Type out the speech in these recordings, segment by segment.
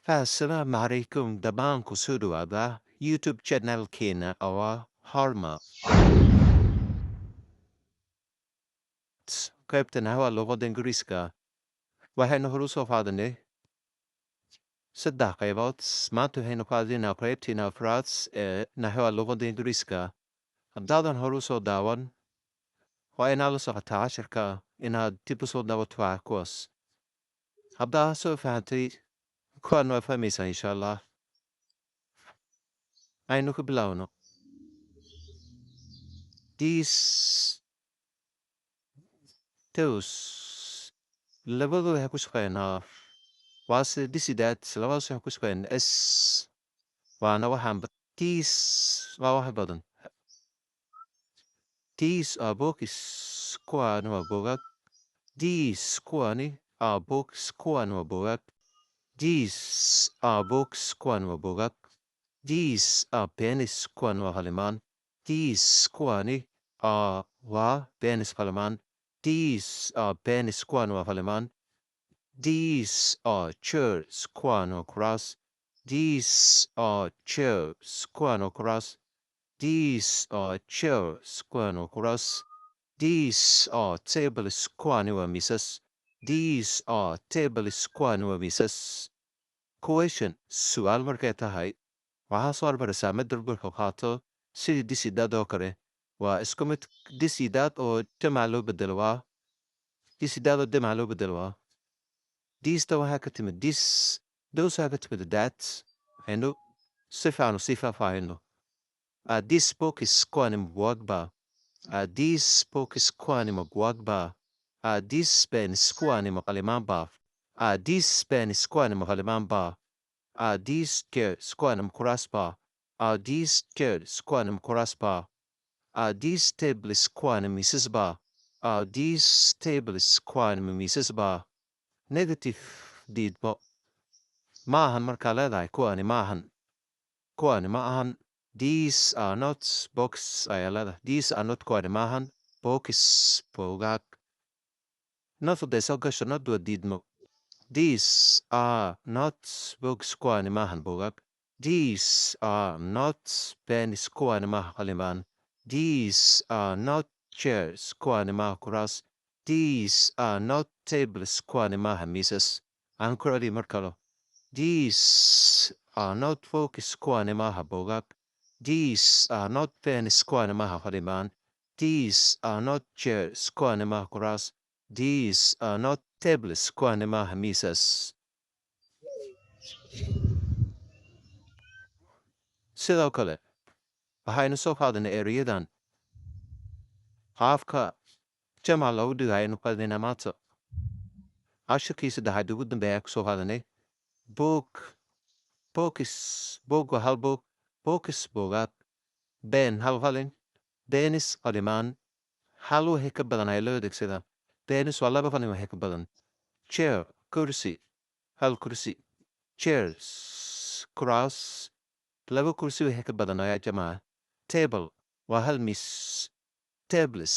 Assalamu alaikum dhammaan ku soo dhawaada YouTube channelkeena oo ah Horma. Qaybtan waa luuqada ingiriiska. Waxaynu hore u soo qaadanay 3 qaybood. Maanta waxaynu qaadanaynaa qaybteena afraad ee naxwaha luuqada ingiriiska. Haddaadan hore u soo daawan, waa inaad la socotaa casharka inaad dib u soo daawato waxa kuwaas. Haddaa soo fahantay, kuwan waa fahmaysaa insha Allah. Aynu ku bilaawno. Those labadu waxay ku shaqeynaa waa sida dhisidaad labadaas waxay ku shaqeyn s waana waxaan these waa wax badan. These are books kuwaan waa buugag. These kuwani are books kuwaan waa buugag. These are books kuwaan waa buugag. These are pens kuwaan waa qalimaan. These kuwani waa pens qalimaan. These are pens kuwaan waa qalimaan. These are chairs kuwaan waa kuraas. These are chairs kuwaan waa kuraas. These are chairs kuwaan waa kuraas. These are tables kuwani waa miisas. These are tables kuwani waa miisas. Question su'aal markay tahay waxaa soo arbarisaa mid dalbarka qaato sidii dhisidaad oo kale. Waa isku mid dhisidaad oo jamac loo bedelo waa dhisidaad oo jamac loo bedelo waa. These waxaa ka timid this, those waxaa ka timid that. Waxaynu si fiican u sii faahfaahino. This book is kuwani ma buugag baa. This book is kuwani ma buugag baa. This pen is kuwani ma qalimaan baa. This pen is kuwani ma qalimaan baa. These chairs kuwani ma kuraas baa. These chairs kuwani ma kuraas baa. These tables kuwani miisas baa. These tables kuwani ma miisas baa. Negative diidmo maahan markaa leedahay kuwani maahan. Kuwani ma ahan. These are not books ayaa leedahay. These are not kuwani maahan. Books buugag. Nafday soo gasho not waa diidmo. These are not books kuwani maahan buugag. These are not pens kuwani maaha qalimaan. These are not chairs kuwani maaha kuraas. These are not tables kuwani maaha miisas. Aan ku celiyo mar kale. These are not books kuwani maaha buugag. These are not pens kuwani maaha qalimaan. These are not chairs kuwani maaha kuraas. These are not tables kuwani maaha miisas. Sidoo kale waxaynu soo qaadanay erayadan qaafka jamac loogu dhigayo aynu qaadanaynaa maanta. Casharkii saddexaad ugu dambeeya ku soo qaadanay book book waa hal book. Books buugag. Ben hal qalin. Penis qalimaan. Hal wixii ka badan ayaa loo adeegsadaa. Penis waa laba qalin wixii ka badan. Chair kursi hal kursi. Chairs kuraas laba kursi wixii ka badan ayaa jamaca. Table waa hal miis. Tables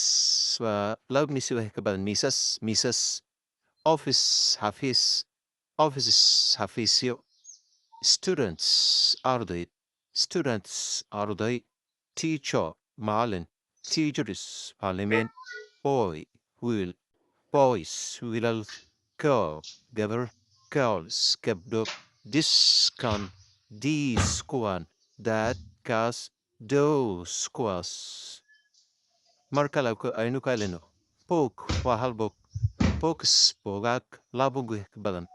waa laba miis wixii ka badan miisas. Office xafiis. Offices xafiisyo. Students arday. Students arday. Teacher macallin. Teachers macallimiin. Boy wiil. Boys wiilal. Girl gabar. Girls gabdho. This kan these kuwan. That kaas. Those kuwaas. Mar kale aynu ka helino. Book waa hal book. Books buugag laba book wixii ka badan.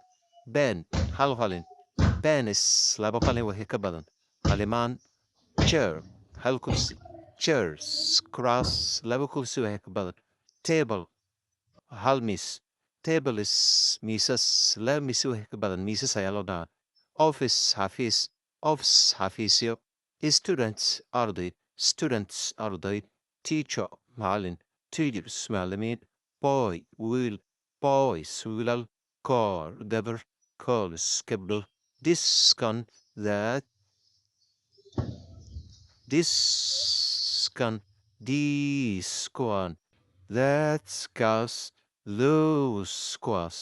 Ben hal qalin. Penis laba qalin wixii ka badan. Qalimaan. Chair hal kursi. Chairs kuraas laba kursi wixii ka badan. Table hal miis. Tables miisas laba miis wixii ka badan miisas ayaa loo dhahaa. Office xafiis. Office xafiisyo. Students arday. Students arday. Teacher macallin. Teachers macallimiin. Boy wiil. Boys wiilal. Girl gabar. Girls gabdho. This kan that. This kan these kuwan. That's kaas. Those kuwaas.